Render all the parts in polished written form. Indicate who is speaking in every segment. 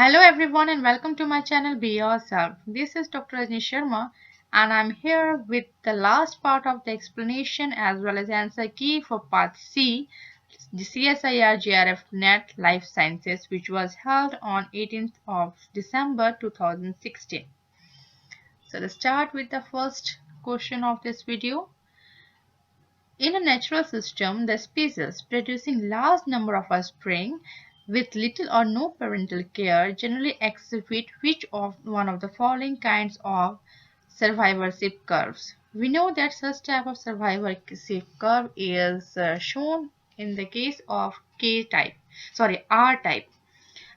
Speaker 1: Hello everyone and welcome to my channel Be Yourself. This is Dr. Ajni Sharma and I'm here with the last part of the explanation as well as answer key for part C, the CSIR GRF NET Life Sciences, which was held on 18th of December 2016. So let's start with the first question of this video. In a natural system, the species producing large number of offspring with little or no parental care generally exhibit which of one of the following kinds of survivorship curves. We know that such type of survivorship curve is shown in the case of R type,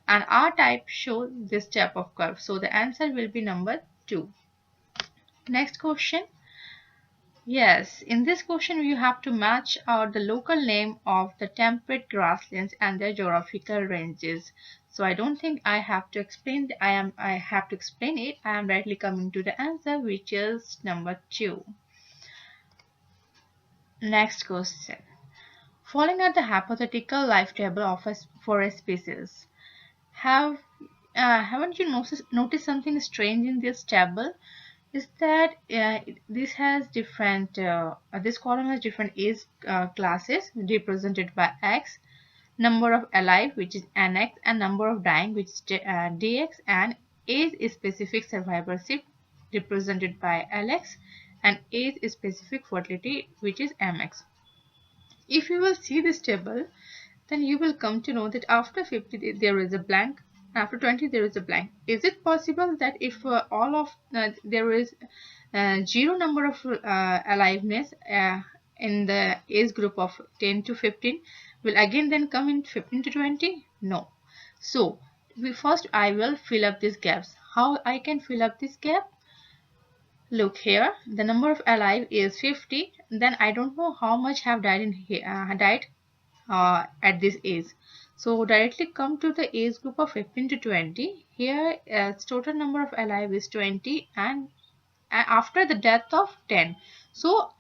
Speaker 1: and R type shows this type of curve. So the answer will be number 2. Next question. Yes, in this question you have to match out the local name of the temperate grasslands and their geographical ranges. So I don't think I have to explain I have to explain it. I am directly coming to the answer, which is number 2. Next question. Following out the hypothetical life table for a species, haven't you noticed something strange in this table? Is that this column has different age classes represented by X, number of alive which is NX, and number of dying which is DX, and age specific survivorship represented by LX, and age specific fertility which is MX. If you will see this table, then you will come to know that after 50 there is a blank, after 20 there is a blank. Is it possible that if there is zero number of aliveness in the age group of 10 to 15 will again then come in 15 to 20? No. So I will fill up these gaps. How I can fill up this gap? Look here, the number of alive is 50. Then I don't know how much have died at this age. So directly come to the age group of 15 to 20. Here total number of alive is 20 and after the death of 10. So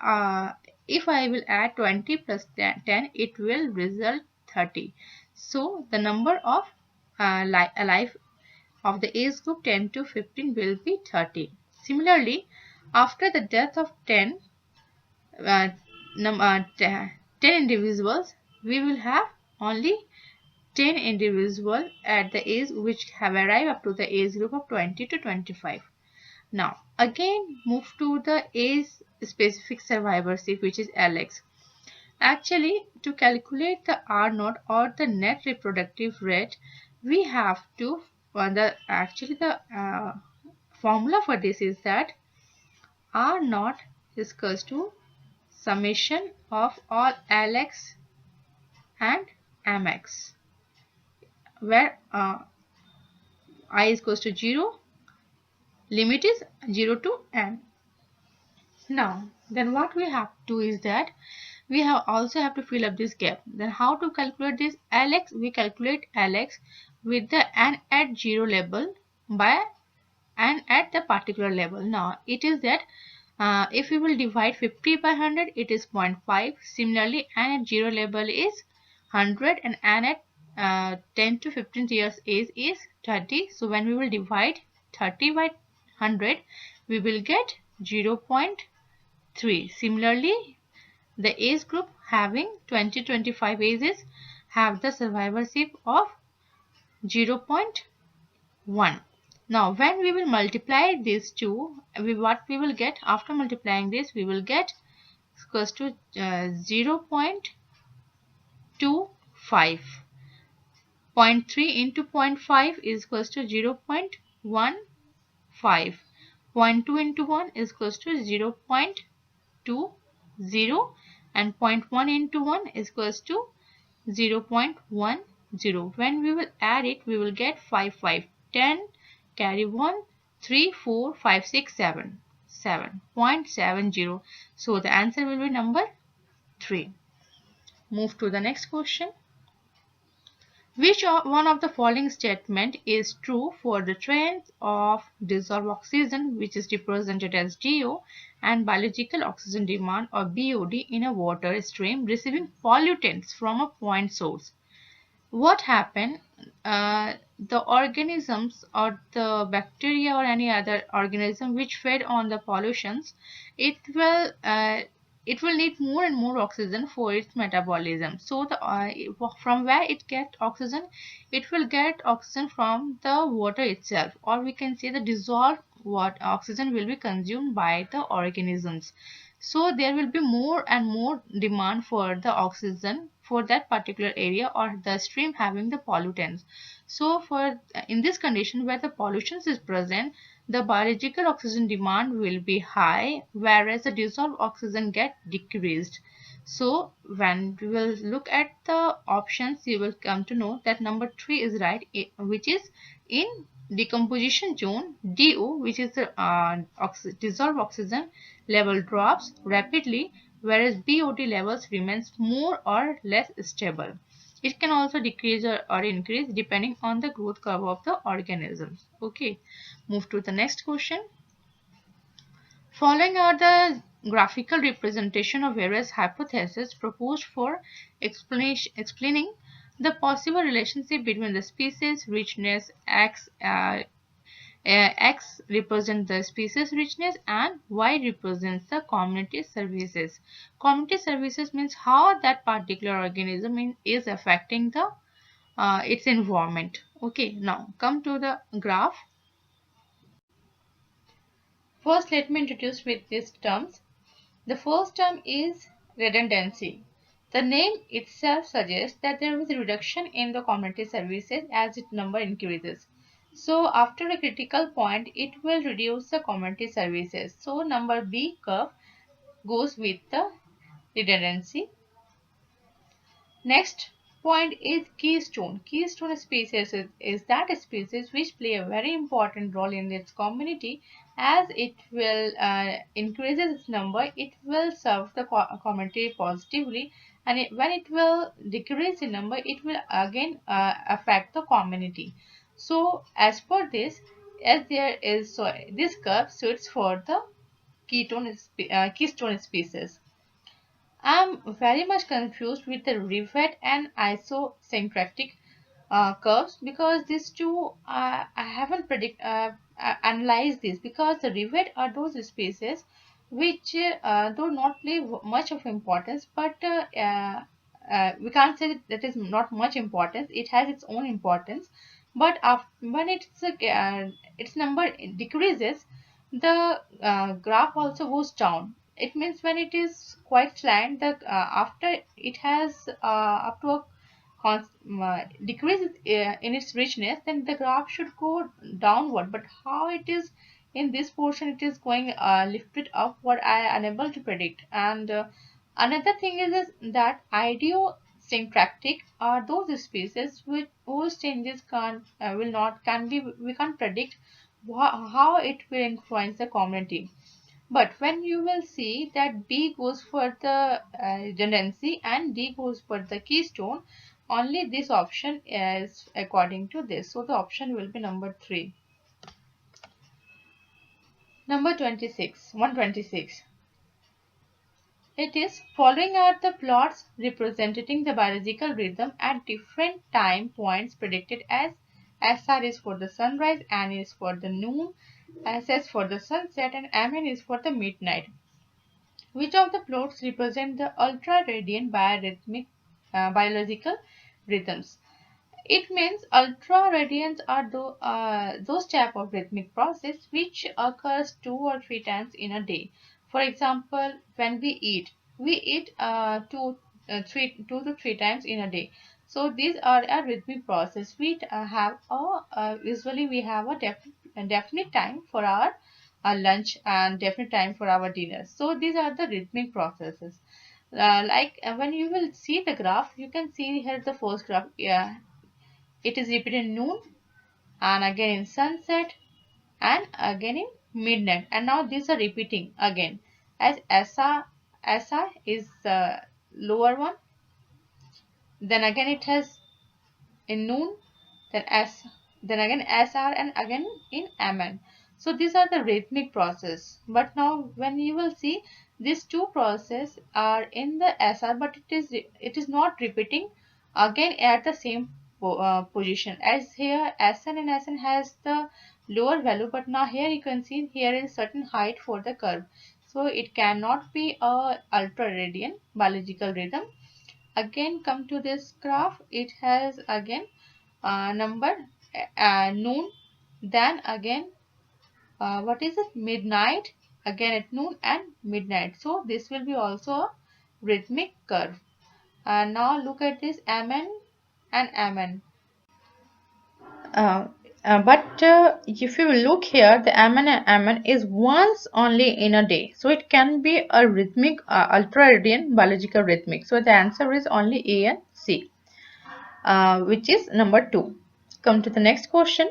Speaker 1: if I will add 20 plus 10, it will result 30. So the number of alive of the age group 10 to 15 will be 30. Similarly, after the death of 10 individuals, we will have only 10 individuals at the age which have arrived up to the age group of 20 to 25. Now again move to the age specific survivorship which is LX. Actually, to calculate the R naught or the net reproductive rate, we have to the formula for this is that R naught is equals to summation of all LX and MX, where I is equals to 0, limit is 0 to n. Now then what we have to do is that we also have to fill up this gap. Then how to calculate this LX? We calculate LX with the n at 0 level by n at the particular level. Now it is that if we will divide 50 by 100, it is 0.5. Similarly, n at 0 level is 100 and n at 10 to 15 years age is 30. So when we will divide 30 by 100, we will get 0.3. Similarly, the age group having 20-25 ages have the survivorship of 0.1. Now when we will multiply these two, what we will get after multiplying this, we will get equals to 0.25. 0.3 into 0.5 is equals to 0.15. 0.2 into 1 is equals to 0.20, and 0.1 into 1 is equals to 0.10. When we will add it, we will get 5, 5, 10, carry 1, 3, 4, 5, 6, 7, 7.70. So the answer will be number 3. Move to the next question. Which one of the following statement is true for the trends of dissolved oxygen, which is represented as DO, and biological oxygen demand or BOD in a water stream receiving pollutants from a point source? what happened, the organisms or the bacteria or any other organism which fed on the pollutions, it will it will need more and more oxygen for its metabolism. So the from where it get oxygen, it will get oxygen from the water itself, or we can say the dissolved what oxygen will be consumed by the organisms. So there will be more and more demand for the oxygen for that particular area or the stream having the pollutants. So for in this condition where the pollutions is present, the biological oxygen demand will be high, whereas the dissolved oxygen get decreased. So when we will look at the options, you will come to know that number 3 is right, which is in decomposition zone DO, which is the dissolved oxygen level drops rapidly, whereas BOD levels remains more or less stable. It can also decrease or increase depending on the growth curve of the organisms. Okay, move to the next question. Following are the graphical representation of various hypotheses proposed for explaining the possible relationship between the species richness X represents the species richness and Y represents the community services. Community services means how that particular organism is affecting the its environment. Okay, now come to the graph. First, let me introduce with these terms. The first term is redundancy. The name itself suggests that there is a reduction in the community services as its number increases. So after a critical point, it will reduce the community services. So number B curve goes with the redundancy. Next point is keystone. Keystone species is that species which play a very important role in its community. As it will increases its number, it will serve the community positively, and when it will decrease in number, it will again affect the community. So as per this, as there is this curve suits for the keystone species. I'm very much confused with the rivet and isosyncratic curves because these two I haven't analyzed this, because the rivet are those species which do not play much of importance, but we can't say that is not much importance. It has its own importance, but after, when its number decreases, the graph also goes down. It means when it is quite slant, that after it has up to a decrease in its richness, then the graph should go downward. But how it is in this portion, it is going lifted up, what I am unable to predict. And another thing is that idiosyncratic are those species which whose changes can be we can't predict how it will influence the community. But when you will see that B goes for the redundancy and D goes for the keystone, only this option is according to this. So the option will be number 3. Number 26, 126. It is following are the plots representing the biological rhythm at different time points predicted as SR is for the sunrise, N is for the noon, SS for the sunset, and MN is for the midnight. Which of the plots represent the ultra-radiant biological rhythms? It means ultra-radiants are those type of rhythmic process which occurs 2 or 3 times in a day. For example, when we eat 2 to 3 times in a day. So these are a rhythmic process. We have usually we have a definite time for our lunch and definite time for our dinner. So these are the rhythmic processes. When you will see the graph, you can see here the first graph. It is repeated in noon and again in sunset and again in midnight, and now these are repeating again as SR is the lower one, then again it has in noon, then again SR, and again in MN. So these are the rhythmic process. But now when you will see, these two processes are in the SR, but it is not repeating again at the same position, as here Sn and Sn has the lower value, but now here you can see here is certain height for the curve, so it cannot be a ultra radian biological rhythm. Again come to this graph, it has again number noon, then again what is it, midnight, again at noon and midnight. So this will be also a rhythmic curve. Now look at this Mn and Mn. But if you look here, the Mn and Mn is once only in a day, so it can be a rhythmic ultradian biological rhythmic. So the answer is only A and C, which is number 2. Come to the next question.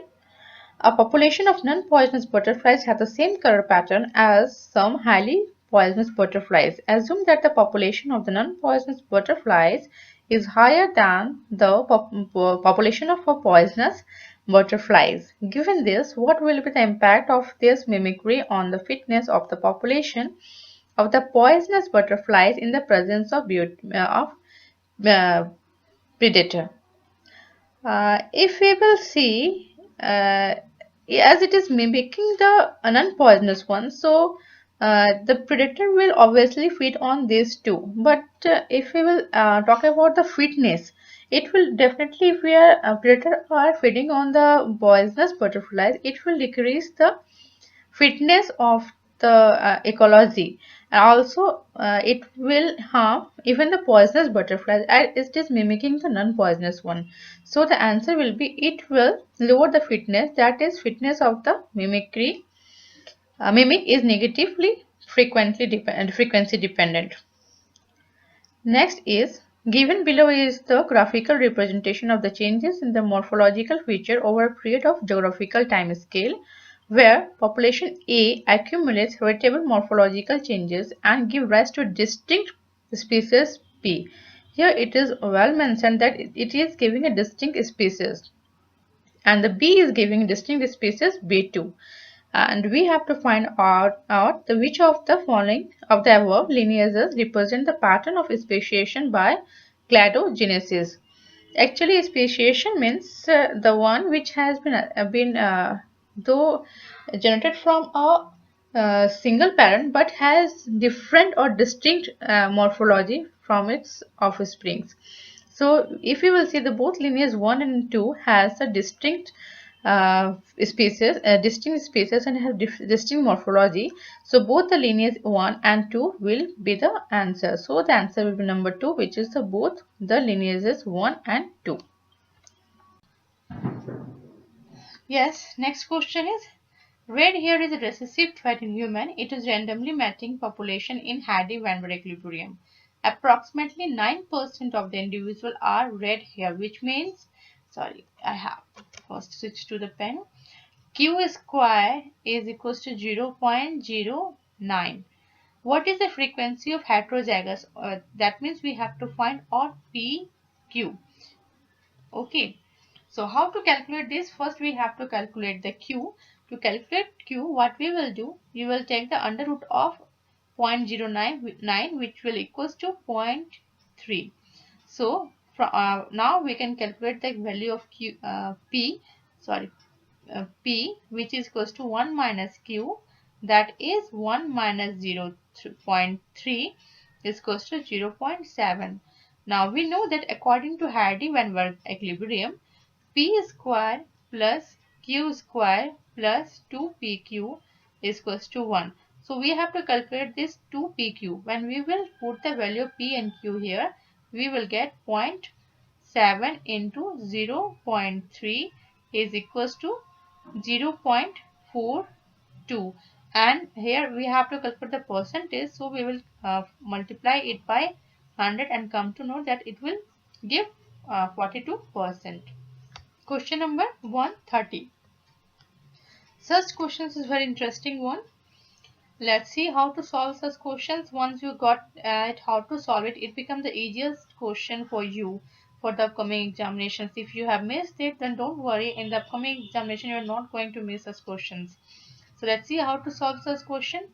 Speaker 1: A population of non-poisonous butterflies has the same color pattern as some highly poisonous butterflies. Assume that the population of the non-poisonous butterflies is higher than the population of poisonous butterflies. Given this, what will be the impact of this mimicry on the fitness of the population of the poisonous butterflies in the presence of uh, predator? If we will see, as it is mimicking the non-poisonous one, so the predator will obviously feed on these two. But if we will talk about the fitness, it will definitely, if we are predator are feeding on the poisonous butterflies, it will decrease the fitness of the ecology, and also it will harm even the poisonous butterflies as it is mimicking the non-poisonous one. So the answer will be, it will lower the fitness, that is fitness of the mimicry. Mimic is negatively frequency dependent. Next is, given below is the graphical representation of the changes in the morphological feature over a period of geographical time scale, where population A accumulates heritable morphological changes and give rise to distinct species P. Here it is well mentioned that it is giving a distinct species, and the B is giving distinct species B2. And we have to find out which of the following of the above lineages represent the pattern of speciation by cladogenesis. Actually, speciation means the one which has been though generated from a single parent but has different or distinct morphology from its offsprings. So if you will see, the both lineage 1 and 2 has a distinct distinct species and have distinct morphology. So both the lineage 1 and 2 will be the answer. So the answer will be number 2, which is both the lineages 1 and 2. Yes, next question is, red here is a recessive trait in human. It is randomly matching population in Hardy-Weinberg equilibrium. Approximately 9% of the individual are red here, which means, sorry, I have first switch to the pen. Q square is equals to 0.09. What is the frequency of heterozygous? That means we have to find or PQ. Okay. So how to calculate this? First we have to calculate the Q. To calculate Q, what we will do, we will take the under root of 0.099, which will equals to 0.3. So now we can calculate the value of P, which is equals to 1 minus Q, that is 1 minus 0.3 is equals to 0.7. Now we know that according to Hardy-Weinberg equilibrium, P square plus Q square plus 2PQ is equals to 1. So we have to calculate this 2PQ. When we will put the value of P and Q here, we will get 0.7 into 0.3 is equals to 0.42, and here we have to calculate the percentage, so we will multiply it by 100 and come to know that it will give 42%. Question number 130. Such questions is very interesting one. Let's see how to solve such questions. Once you got at how to solve it, it becomes the easiest question for you for the upcoming examinations. If you have missed it, then don't worry. In the upcoming examination, you are not going to miss such questions. So let's see how to solve such question.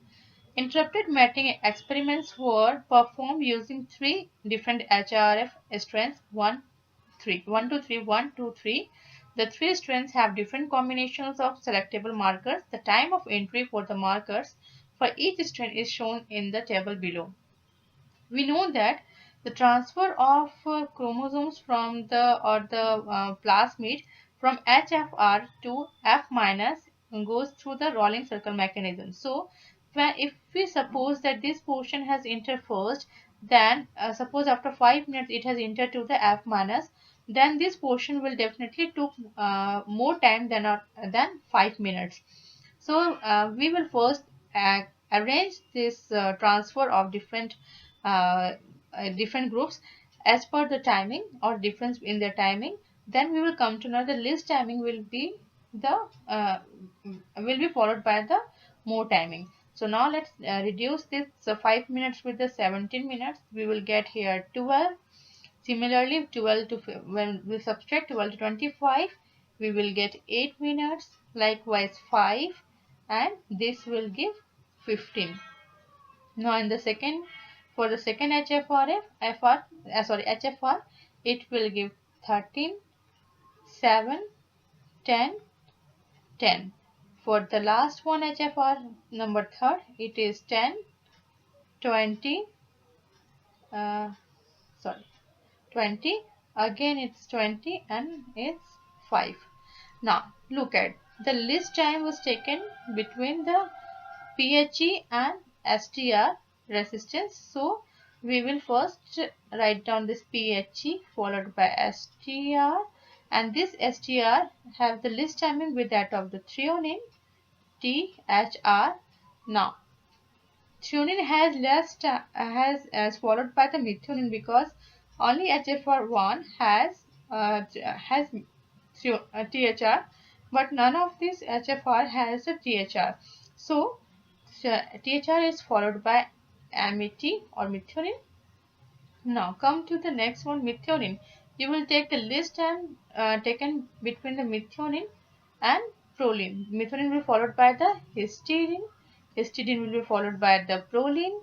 Speaker 1: Interrupted mating experiments were performed using 3 different HRF strains. 1, 3. 1, 2, 3, 1, 2, 3. The three strands have different combinations of selectable markers. The time of entry for the markers for each strand is shown in the table below. We know that the transfer of chromosomes from the plasmid from HFR to F minus goes through the rolling circle mechanism. So if we suppose that this portion has entered first, then suppose after 5 minutes it has entered to the F minus, then this portion will definitely took more time than 5 minutes. So we will first arrange this transfer of different groups as per the timing or difference in their timing. Then we will come to know the least timing will be followed by the more timing. So now let's reduce this 5 minutes with the 17 minutes. We will get here 12. Similarly, 12 to when we subtract 12 to 25, we will get 8 minutes. Likewise 5, and this will give 15. Now in the second, for the second HFR, it will give 13, 7, 10, 10. For the last one HFR number third, it is 10, 20, 20. Again it's 20 and it's 5. Now look at the least time was taken between the PHE and STR resistance. So we will first write down this PHE followed by STR, and this STR have the least timing with that of the threonine THR. Now threonine has as followed by the methionine because only HFR1 has THR, but none of this HFR has a THR. So THR is followed by MET or methionine. Now come to the next one, methionine. You will take the least time taken between the methionine and proline. Methionine will be followed by the histidine. Histidine will be followed by the proline,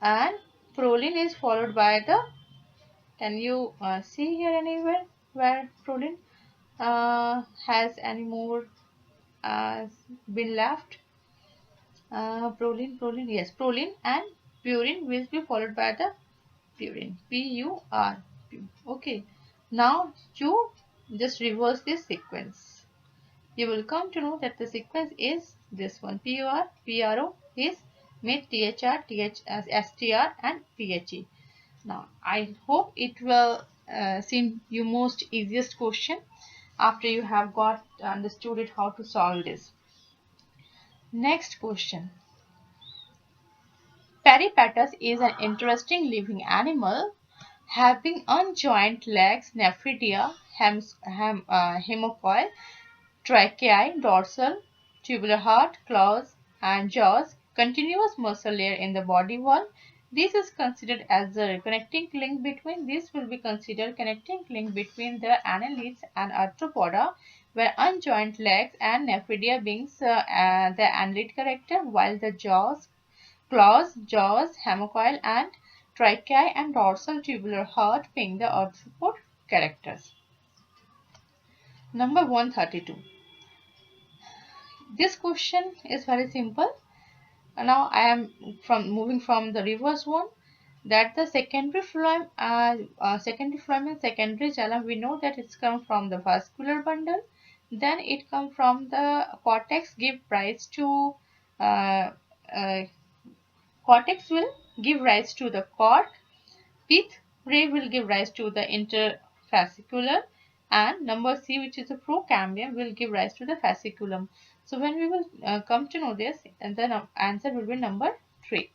Speaker 1: and proline is followed by the, can you see here anywhere where proline has any more been left? Proline, yes, proline, and purine will be followed by the purine, PUR. Okay, now you just reverse this sequence. You will come to know that the sequence is this one: PUR, PRO is meth, THR, STR, and PHE. Now I hope it will seem you most easiest question after you have got understood it how to solve this. Next question. Peripatus is an interesting living animal having unjoined legs, nephridia, hemocoel, tracheae, dorsal, tubular heart, claws, and jaws, continuous muscle layer in the body wall. This is considered as the connecting link between. This will be considered connecting link between the annelids and arthropoda, where unjoined legs and nephridia being the annelid character, while the claws, jaws, hemocoel, and tracheae and dorsal tubular heart being the arthropod characters. Number 132. This question is very simple. Now I am moving from the reverse one, that the secondary phloem and secondary xylem, we know that it's come from the vascular bundle, then it come from the cortex, give rise to cortex will give rise to the cork, pith ray will give rise to the interfascicular, and number C, which is the procambium, will give rise to the fasciculum. So when we will come to know this, and then answer will be number 3.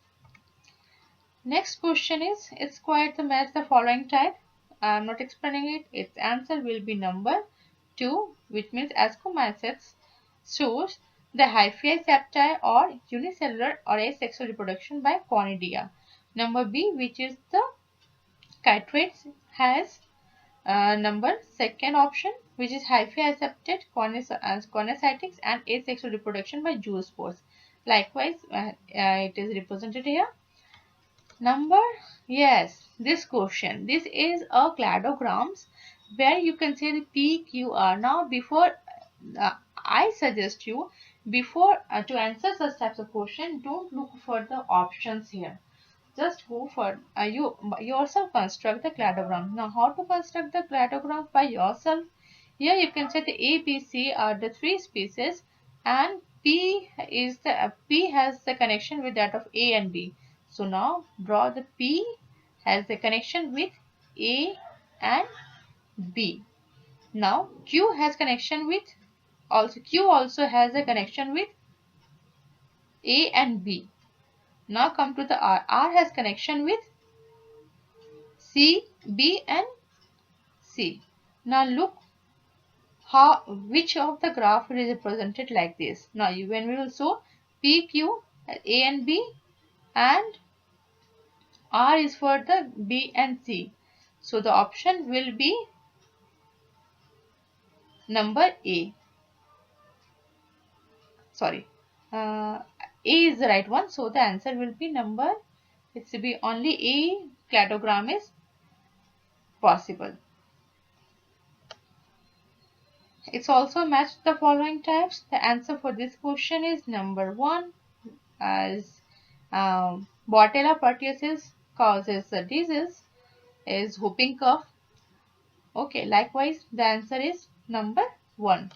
Speaker 1: Next question is, it's quite the match the following type. I am not explaining it. Its answer will be number 2, which means ascomycetes shows the hyphae septae or unicellular or asexual reproduction by conidia. Number B, which is the chytrids, has number second option, which is hyphae accepted conocytics and asexual reproduction by zoospores. Likewise, it is represented here. Number, yes, this question. This is a cladograms where you can say the PQR. Now, before I suggest you, before to answer such types of question, don't look for the options here. Just go for you yourself construct the cladogram. Now, how to construct the cladogram by yourself? Here you can say the A, B, C are the three species, and P has the connection with that of A and B. So now draw the P has the connection with A and B. Now Q has connection with Q also has a connection with A and B. Now come to the R. R has connection with C, B and C. Now look how which of the graph is represented like this. Now when we will show P, Q, A and B, and R is for the B and C. So the option will be number A. Sorry, A is the right one. So the answer will be number. It will be only A cladogram is possible. It's also matched the following types. The answer for this question is number 1 as Bordetella pertussis causes the disease is whooping cough. Okay, likewise the answer is number 1.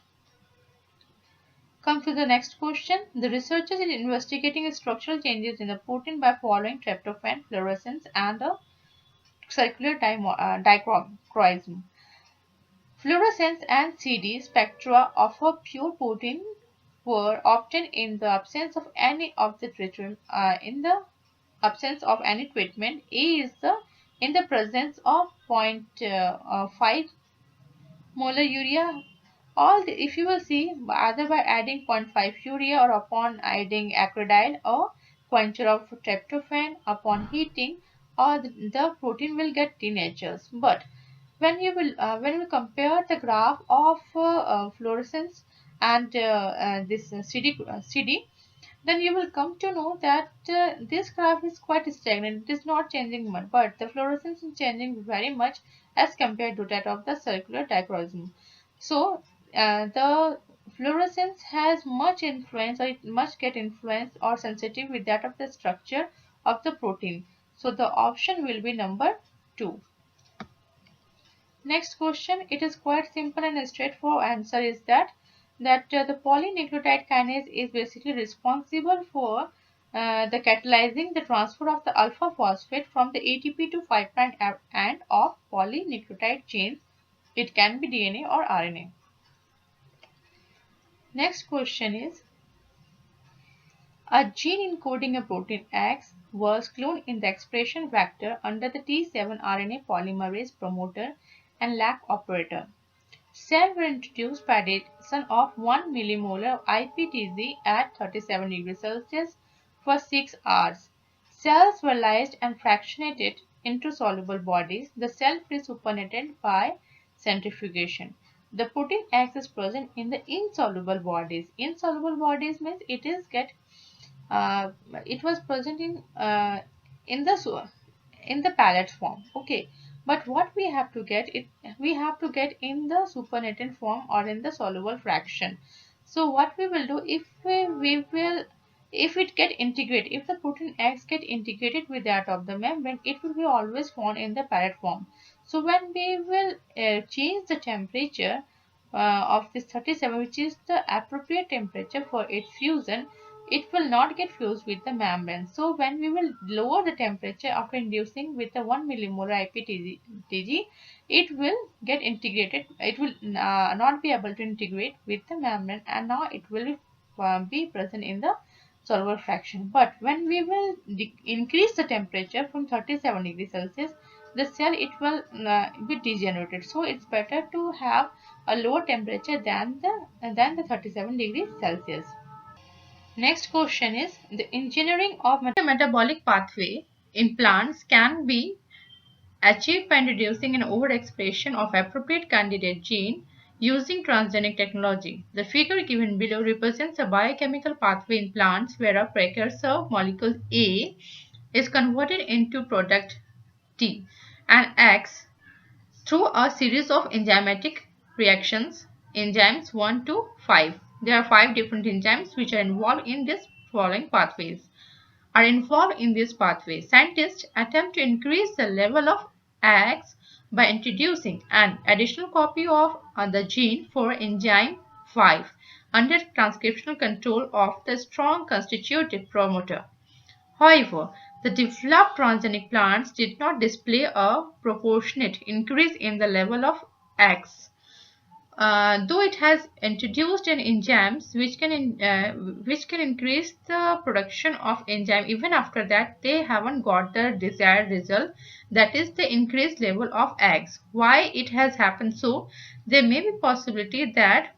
Speaker 1: Come to the next question. The researchers are investigating structural changes in the protein by following tryptophan, fluorescence and a circular dichroism. Fluorescence and CD spectra of a pure protein were obtained in the absence of any of the treatment. A is the in the presence of 0.5 molar urea. If you will see either by adding 0.5 urea or upon adding acridine or quencher of tryptophan upon heating, or the protein will get denatures. But when we compare the graph of fluorescence and this CD, then you will come to know that this graph is quite stagnant. It is not changing much, but the fluorescence is changing very much as compared to that of the circular dichroism. So the fluorescence has much influence, or it must get influenced or sensitive with that of the structure of the protein. So the option will be number 2. Next question, it is quite simple and straightforward. Answer is that the polynucleotide kinase is basically responsible for the catalyzing the transfer of the alpha phosphate from the ATP to 5' end of polynucleotide chains. It can be DNA or RNA. Next question is, a gene encoding a protein X was cloned in the expression vector under the T7 RNA polymerase promoter and lac operator. Cells were introduced by addition of 1 millimolar of IPTZ at 37 degrees Celsius for 6 hours. Cells were lysed and fractionated into soluble bodies. The cell-free supernated by centrifugation. The protein X is present in the insoluble bodies. Insoluble bodies means uh, it was present in the palette form. Okay, but what we have to get in the supernatant form or in the soluble fraction. So what we will do, if it get integrated, if the protein X get integrated with that of the membrane, it will be always found in the palette form. So when we will change the temperature of this 37, which is the appropriate temperature for its fusion, it will not get fused with the membrane. So when we will lower the temperature after inducing with the 1 millimolar IPTG, it will get integrated. It will not be able to integrate with the membrane, and now it will be present in the soluble fraction. But when we will increase the temperature from 37 degrees Celsius, the cell it will be degenerated. So it's better to have a lower temperature than the 37 degrees Celsius. Next question is, the engineering of the metabolic pathway in plants can be achieved by introducing an overexpression of appropriate candidate gene using transgenic technology. The figure given below represents a biochemical pathway in plants where a precursor molecule A is converted into product T and X through a series of enzymatic reactions, enzymes 1 to 5. There are 5 different enzymes which are involved in this following pathways. Scientists attempt to increase the level of X by introducing an additional copy of the gene for enzyme 5 under transcriptional control of the strong constitutive promoter. However, the developed transgenic plants did not display a proportionate increase in the level of X. Though it has introduced an enzymes which can increase the production of enzyme, even after that they haven't got the desired result, that is the increased level of X. Why it has happened so? There may be possibility that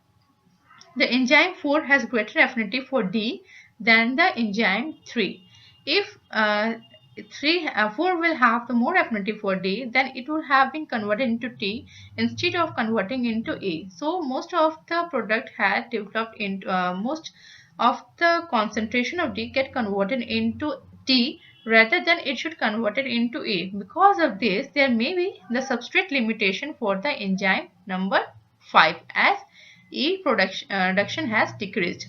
Speaker 1: the enzyme 4 has greater affinity for D than the enzyme 3. If 4 will have the more affinity for D, then it would have been converted into T instead of converting into A. So most of the product had developed into most of the concentration of D get converted into T rather than it should convert it into A. Because of this, there may be the substrate limitation for the enzyme number 5 as E production has decreased.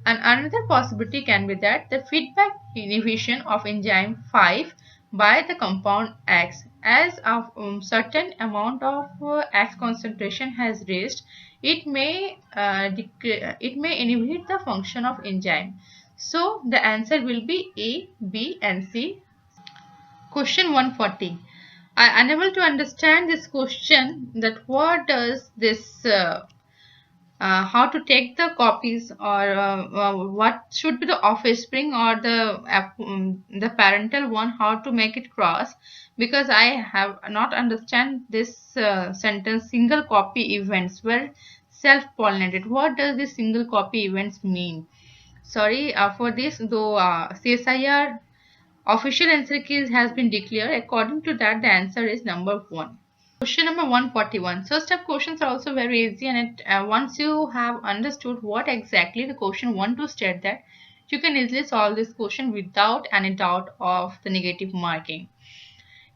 Speaker 1: And another possibility can be that the feedback inhibition of enzyme 5 by the compound X, as a certain amount of X concentration has reached, it may inhibit the function of enzyme. So the answer will be A, B and C. Question 140. I am unable to understand this question, that what does this how to take the copies, or what should be the offspring or the parental one, how to make it cross, because I have not understand this sentence, single copy events were self-pollinated. What does this single copy events mean? Sorry for this, though CSIR official answer keys has been declared. According to that, the answer is number 1. Question number 141. First step questions are also very easy, and once you have understood what exactly the question want to state, that you can easily solve this question without any doubt of the negative marking.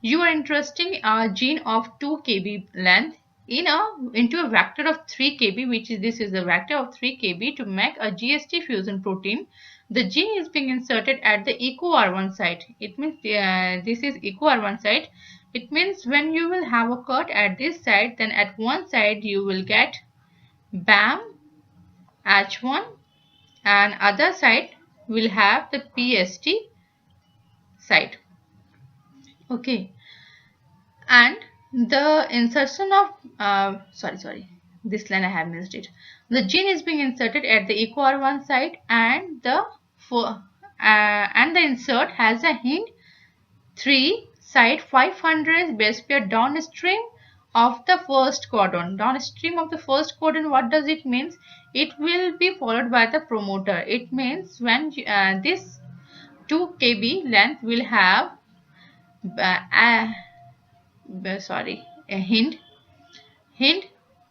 Speaker 1: You are interesting a gene of 2 kb length into a vector of 3 kb, which is this is a vector of 3 kb to make a GST fusion protein. The gene is being inserted at the EcoR1 site. It means this is EcoR1 site. It means when you will have a cut at this side, then at one side you will get BAM H1 and other side will have the PST site. Okay, and the insertion of this line I have missed it. The gene is being inserted at the EcoR1 site, and the insert has a hint 3 site 500 base pair downstream of the first codon. Downstream of the first codon, what does it mean? It will be followed by the promoter. It means when this 2 kb length will have a hint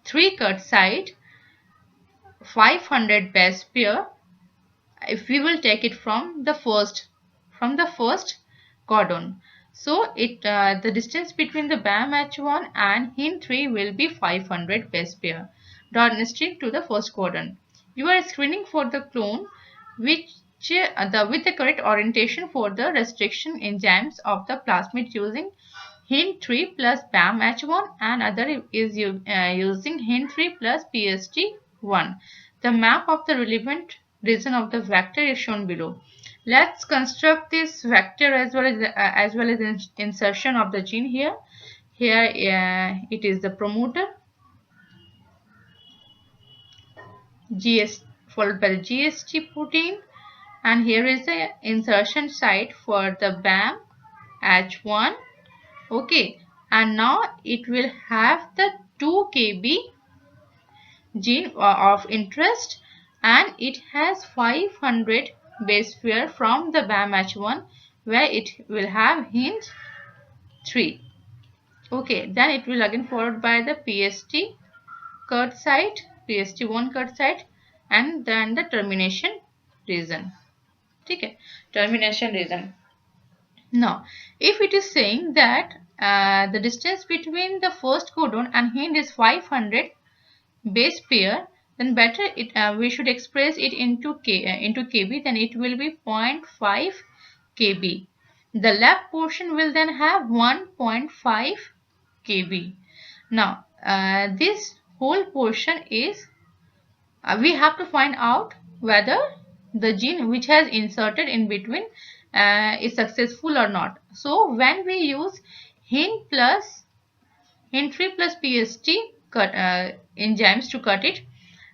Speaker 1: 3 cut site 500 base pair, if we will take it from the first codon. So the distance between the BAM H1 and hint 3 will be 500 base pair downstream to the first codon. You are screening for the clone with the correct orientation for the restriction enzymes of the plasmid using hint 3 plus BAM H1, and other is using hint 3 plus PST1. The map of the relevant region of the vector is shown below. Let's construct this vector as well as insertion of the gene here. Here it is the promoter GS followed by the GST protein, and here is the insertion site for the BAM H1. Okay, and now it will have the 2 kb gene of interest, and it has 500 base pair from the BAM H1 where it will have hint 3. Okay, then it will again followed by the PST cut site, PST1 cut site, and then the termination region. Okay, termination region. Now, if it is saying that the distance between the first codon and hind is 500 base pair, then better we should express it into kb. Then it will be 0.5 kb. The left portion will then have 1.5 kb. Now, this whole portion is we have to find out whether the gene which has inserted in between is successful or not. So when we use hind 3 plus PST enzymes to cut it,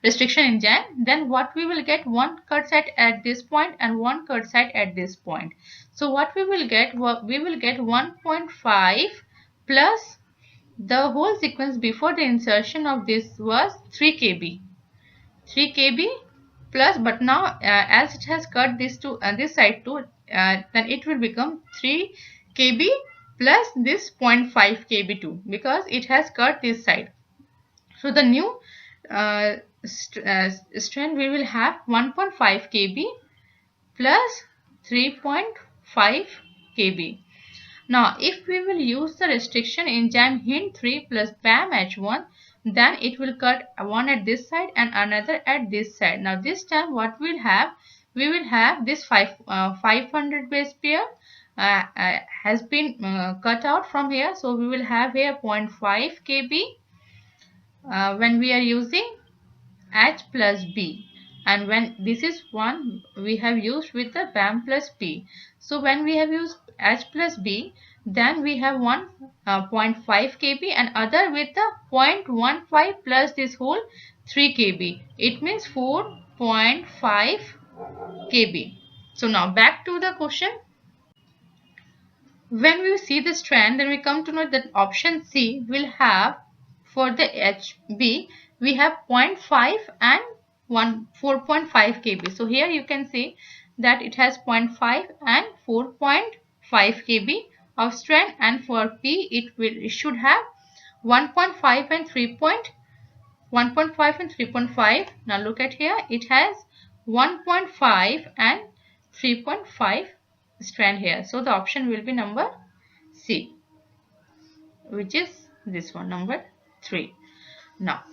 Speaker 1: restriction enzyme, then what we will get, one cut site at this point and one cut site at this point. So what we will get 1.5 plus the whole sequence before the insertion of this was 3 kb. 3 kb plus, but now as it has cut this to this side too, then it will become 3 kb plus this 0.5 kb too, because it has cut this side. So the new strand we will have 1.5 kb plus 3.5 kb. Now, if we will use the restriction enzyme hind 3 plus BAM-H1, then it will cut one at this side and another at this side. Now, this time what we'll have, we will have this 500 base pair has been cut out from here. So, we will have here 0.5 kb when we are using H plus B, and when this is one we have used with the BAM plus P. So when we have used H plus B, then we have 1.5 kb and other with the 0.15 plus this whole 3 kb. It means 4.5 kb. So now back to the question. When we see the strand, then we come to know that option C will have, for the HB, we have 0.5 and 4.5 kb. So here you can see that it has 0.5 and 4.5 kb of strand, and for P it should have 1.5 and 3.5. Now look at here, it has 1.5 and 3.5 strand here. So the option will be number C, which is this one, number 3. Now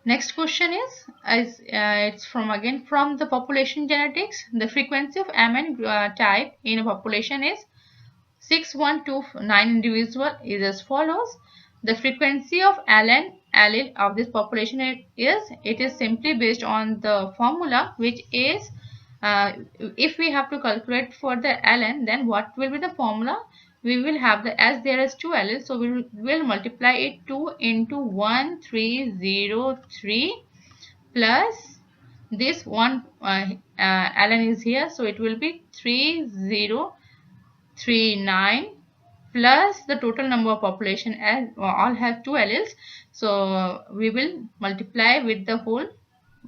Speaker 1: next question is it's from the population genetics. The frequency of MN type in a population is 6129 individual is as follows. The frequency of ln allele of this population is simply based on the formula, which is if we have to calculate for the ln, then what will be the formula? We will have as there is 2 alleles, so we will multiply it 2 into 1303 plus this one ln is here, so it will be 3039 plus the total number of population, as all have 2 alleles, so we will multiply with the whole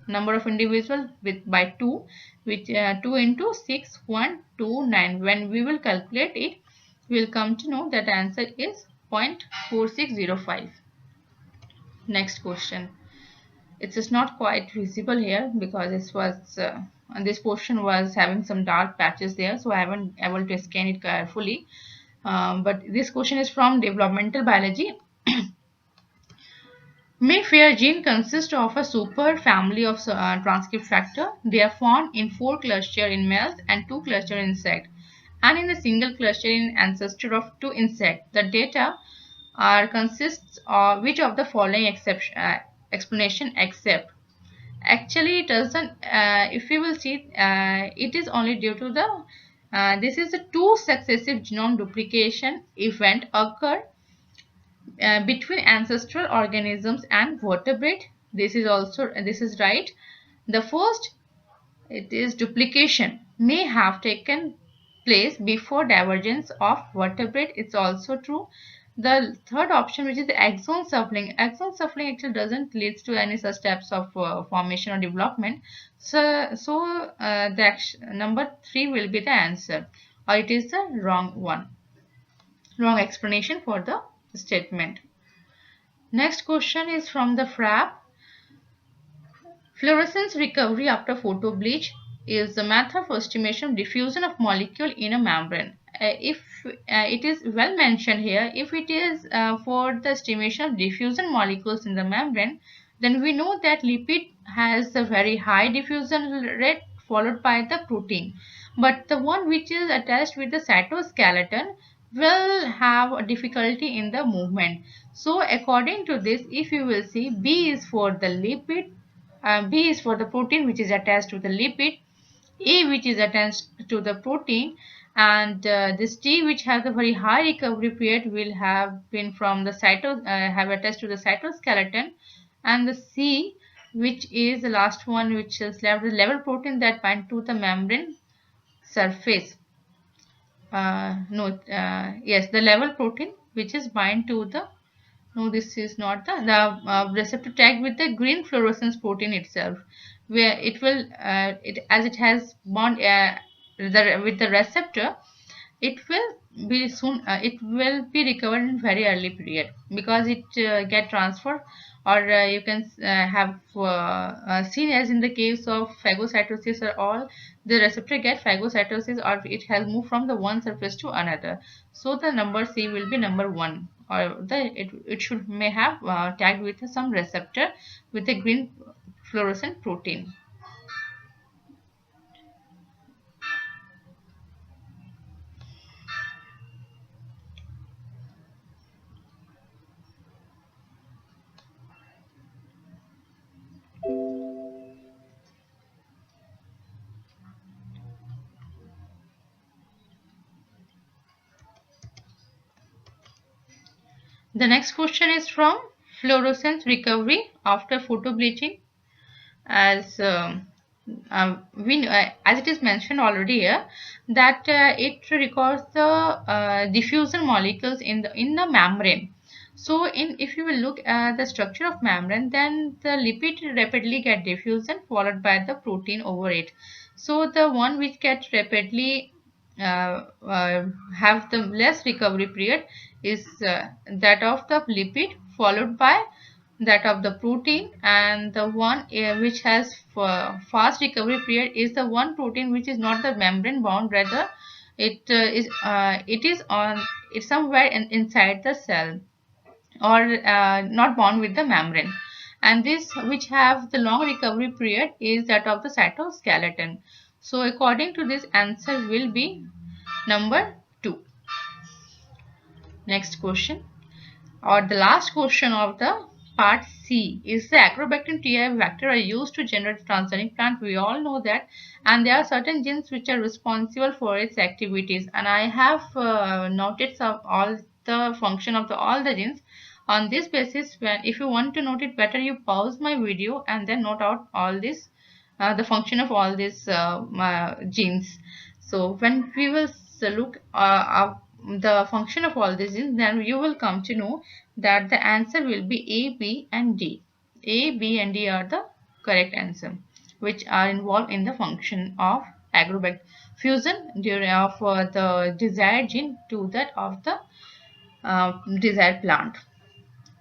Speaker 1: number of individuals by 2, which 2 into 6129. When we will calculate it, we will come to know that the answer is 0.4605. Next question. It is not quite visible here because this portion was having some dark patches there, so I haven't able to scan it carefully. But this question is from developmental biology. Mayfair gene consists of a super family of transcript factor. They are found in 4 clusters in males and 2 clusters in insect, and in a single cluster in ancestor of 2 insects. The data consists of which of the following explanation except. Actually, it doesn't. If you will see, it is only due to the this is a 2 successive genome duplication event occur between ancestral organisms and vertebrate. This is right. The first, it is duplication may have taken place before divergence of vertebrate. It's also true. The third option, which is the axon shuffling. Axon shuffling actually doesn't lead to any such types of formation or development. So number 3 will be the answer, or it is the wrong one. Wrong explanation for the statement. Next question is from the FRAP. Fluorescence recovery after photo bleach. is the method for estimation of diffusion of molecule in a membrane. If it is well mentioned here, if it is for the estimation of diffusion molecules in the membrane, then we know that lipid has a very high diffusion rate followed by the protein. But the one which is attached with the cytoskeleton will have a difficulty in the movement. So according to this, if you will see, B is for the lipid, B is for the protein which is attached to the lipid, A which is attached to the protein, and this T which has a very high recovery period will have been from the have attached to the cytoskeleton, and the C which is the last one which is left, the level protein that bind to the membrane surface. Yes, the level protein which is bind to the, no, this is not the receptor tag with the green fluorescence protein itself, where it will as it has bond with the receptor, it will be soon it will be recovered in very early period, because it get transferred, or you can have seen as in the case of phagocytosis or all, the receptor get phagocytosis, or it has moved from the one surface to another. So the number C will be number 1, or it should may have tagged with some receptor with a green fluorescent protein. The next question is from fluorescence recovery after photobleaching. As as it is mentioned already here, that it records the diffusion molecules in the membrane. So if you will look at the structure of membrane, then the lipid rapidly get diffusion followed by the protein over it. So the one which gets rapidly have the less recovery period is that of the lipid followed by that of the protein, and the one which has fast recovery period is the one protein which is not the membrane bound, rather it is on, it's somewhere inside the cell, or not bound with the membrane, and this which have the long recovery period is that of the cytoskeleton. So according to this, answer will be number 2. Next question, or the last question of the part C, is the Agrobacterium TI vector are used to generate transgenic plant. We all know that, and there are certain genes which are responsible for its activities, and I have noted all the function of all the genes. On this basis, when if you want to note it better, you pause my video and then note out all this, the function of all these genes. So when we will look up the function of all these genes, then you will come to know that the answer will be A, B and D. A, B and D are the correct answer, which are involved in the function of agrobacterium fusion during of the desired gene to that of the desired plant.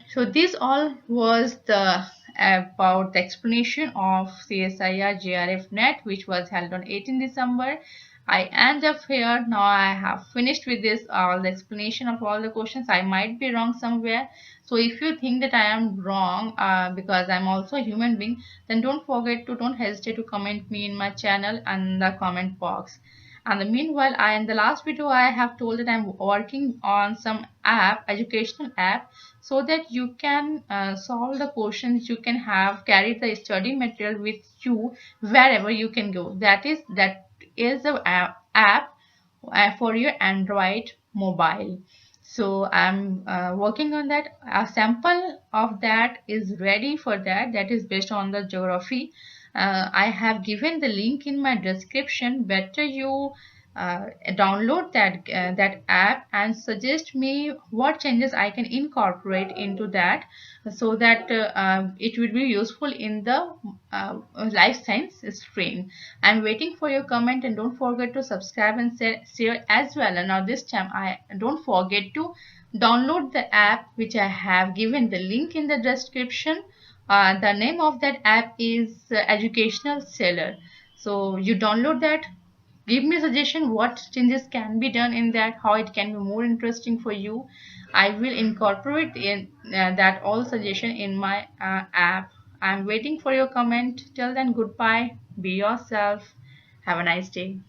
Speaker 1: So this all was the about the explanation of CSIR JRF net, which was held on 18 December. I end up here. Now I have finished with this all the explanation of all the questions. I might be wrong somewhere. So if you think that I am wrong, because I'm also a human being, then don't hesitate to comment me in my channel and the comment box. And meanwhile, in the last video I have told that I'm working on some educational app, so that you can solve the questions, you can carry the study material with you wherever you can go. That is the app for your Android mobile. So I'm working on that. A sample of that is ready for that. That is based on the geography. I have given the link in my description. Better you download that app and suggest me what changes I can incorporate into that, so that it will be useful in the life science stream. I'm waiting for your comment, and don't forget to subscribe and share as well. And now this time, don't forget to download the app which I have given the link in the description. The name of that app is Educational Seller. So you download that, give me a suggestion what changes can be done in that, how it can be more interesting for you. I will incorporate in that all suggestion in my app. I'm waiting for your comment. Till then, goodbye, be yourself, have a nice day.